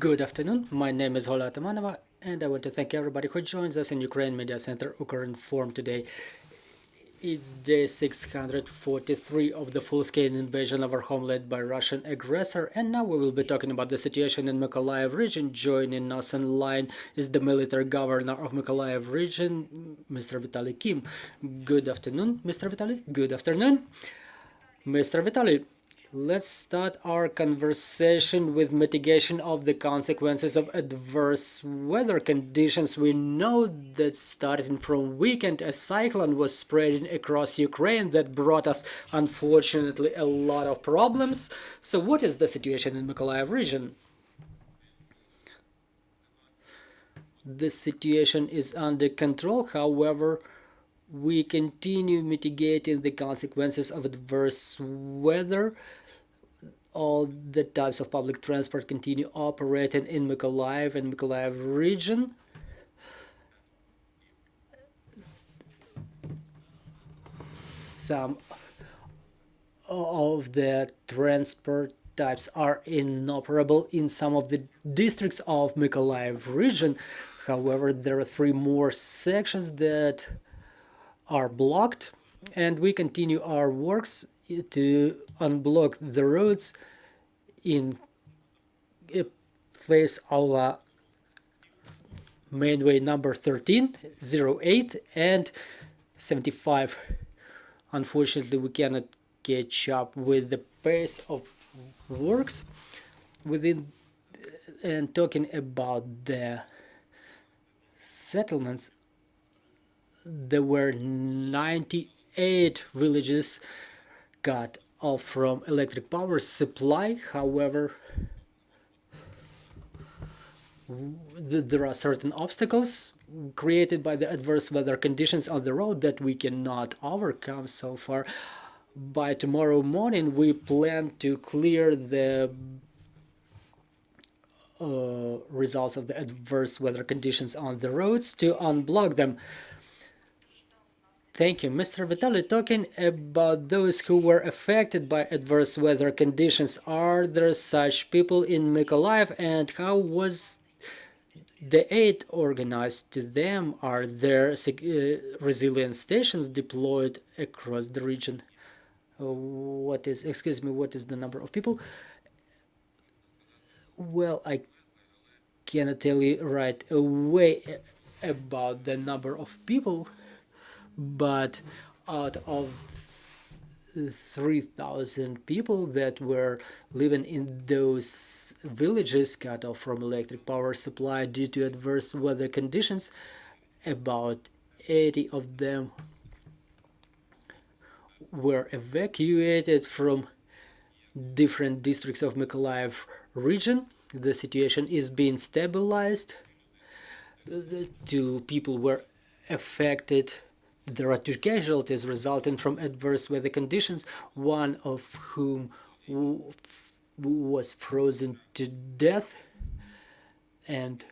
Good afternoon, my name is Hola Atamanova, and I want to thank everybody who joins us in Ukraine Media Center Ukrinform today. It's day 643 of the full-scale invasion of our homeland by Russian aggressor, and now we will be talking about the situation in Mykolaiv region. Joining us online is the military governor of Mykolaiv region, Mr. Vitalii Kim. Good afternoon, Mr. Vitalii. Good afternoon, Mr. Vitalii. Let's start our conversation with mitigation of the consequences of adverse weather conditions. We know that starting from weekend, a cyclone was spreading across Ukraine that brought us, unfortunately, a lot of problems. So what is the situation in Mykolaiv region? The situation is under control, however, we continue mitigating the consequences of adverse weather. All the types of public transport continue operating in Mykolaiv and Mykolaiv region. Some of the transport types are inoperable in some of the districts of Mykolaiv region. However, there are 3 more sections that are blocked, and we continue our works to unblock the roads in place of mainway number 13, 08 and 75. Unfortunately, we cannot catch up with the pace of works within. And talking about the settlements, there were 98 villages cut off from electric power supply. However, there are certain obstacles created by the adverse weather conditions on the road that we cannot overcome so far. By tomorrow morning, we plan to clear the results of the adverse weather conditions on the roads to unblock them. Thank you, Mr. Vitalii. Talking about those who were affected by adverse weather conditions, are there such people in Mykolaiv, and how was the aid organized to them? Are there resilience stations deployed across the region? What is the number of people? Well, I cannot tell you right away about the number of people, but out of 3,000 people that were living in those villages cut off from electric power supply due to adverse weather conditions, about 80 of them were evacuated from different districts of Mykolaiv region. The situation is being stabilized. 2 people were affected. There are 2 casualties resulting from adverse weather conditions, one of whom was frozen to death, and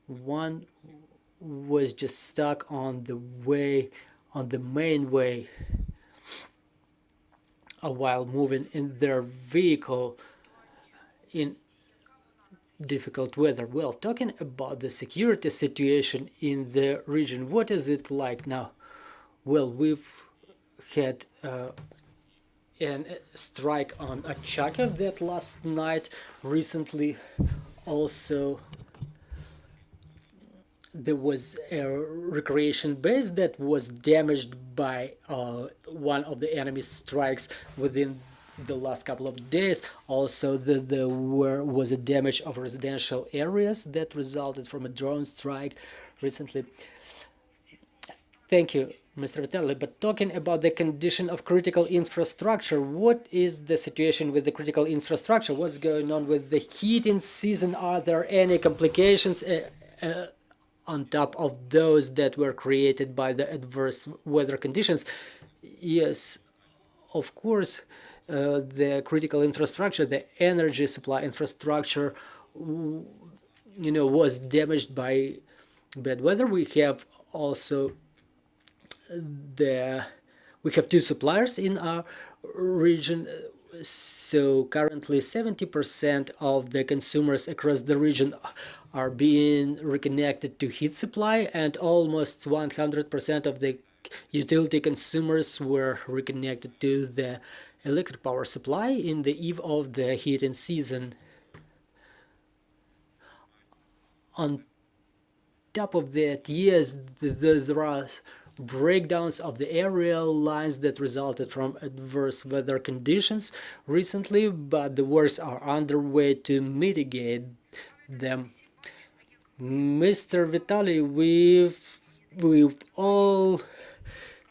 one was just stuck on the main way while moving in their vehicle in difficult weather. Well, talking about the security situation in the region, what is it like now? Well, we've had a strike on Kyiv that last night. Recently, also, there was a recreation base that was damaged by one of the enemy's strikes within the last couple of days. Also, there was a damage of residential areas that resulted from a drone strike recently. Thank you, Mr. Vitalii. But talking about the condition of critical infrastructure, what is the situation with the critical infrastructure? What's going on with the heating season? Are there any complications on top of those that were created by the adverse weather conditions? Yes, of course, the critical infrastructure, the energy supply infrastructure, was damaged by bad weather. We have also we have 2 suppliers in our region So currently 70% of the consumers across the region are being reconnected to heat supply, and almost 100% of the utility consumers were reconnected to the electric power supply in the eve of the heating season. On top of that, yes, there are breakdowns of the aerial lines that resulted from adverse weather conditions recently, but the works are underway to mitigate them. Mr. Vitalii, we've all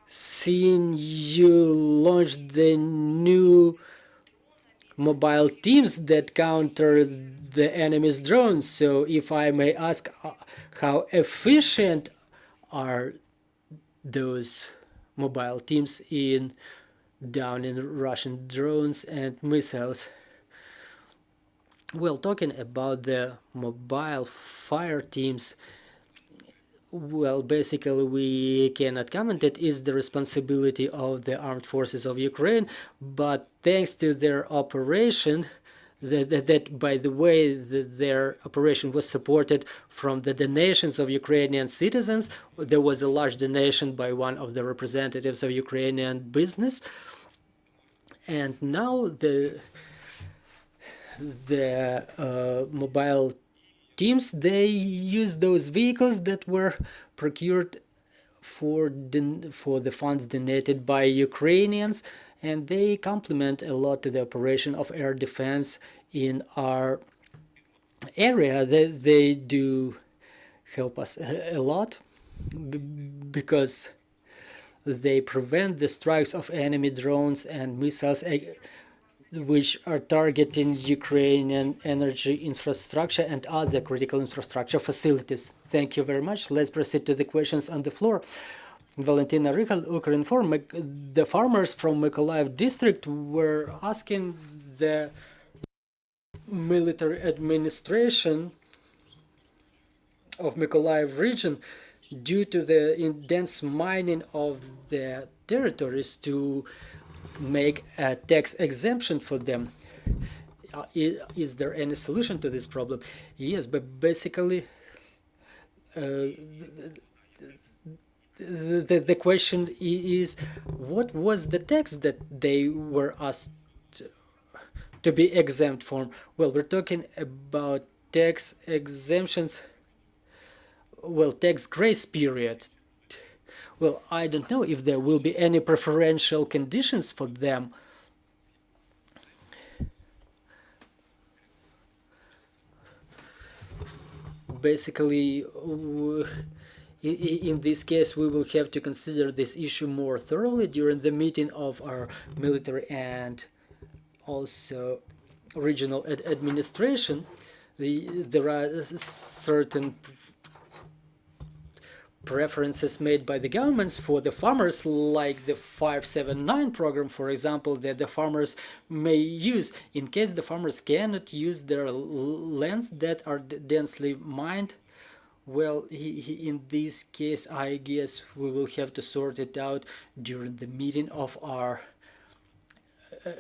seen you launch the new mobile teams that counter the enemy's drones. So if I may ask, how efficient are those mobile teams in downing Russian drones and missiles? Well, talking about the mobile fire teams, well, basically we cannot comment. It is the responsibility of the armed forces of Ukraine, but thanks to their operation, that by the way, their operation was supported from the donations of Ukrainian citizens. There was a large donation by one of the representatives of Ukrainian business, and now the mobile teams, they use those vehicles that were procured for the funds donated by Ukrainians, and they complement a lot to the operation of air defense in our area. They do help us a lot because they prevent the strikes of enemy drones and missiles which are targeting Ukrainian energy infrastructure and other critical infrastructure facilities. Thank you very much. Let's proceed to the questions on the floor. Valentina Rychal, Ukrinform. The farmers from Mykolaiv district were asking the military administration of Mykolaiv region, due to the intense mining of the territories, to make a tax exemption for them. Is there any solution to this problem? Yes, but basically the question is, what was the tax that they were asked to be exempt from? Well, we're talking about tax exemptions, well, tax grace period. Well, I don't know if there will be any preferential conditions for them. Basically, in this case, we will have to consider this issue more thoroughly during the meeting of our military and also regional administration. There are certain preferences made by the governments for the farmers, like the 579 program, for example, that the farmers may use in case the farmers cannot use their lands that are densely mined. Well, in this case, I guess we will have to sort it out during the meeting of our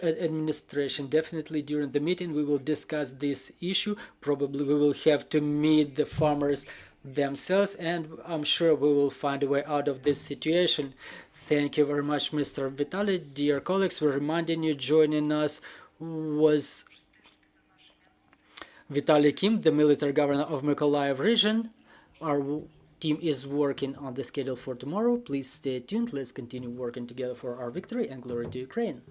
administration. Definitely during the meeting we will discuss this issue. Probably we will have to meet the farmers themselves, and I'm sure we will find a way out of this situation. Thank you very much, Mr. Vitalii. Dear colleagues, we're reminding you, joining us was Vitalii Kim, the military governor of Mykolaiv region. Our team is working on the schedule for tomorrow. Please stay tuned. Let's continue working together for our victory, and glory to Ukraine.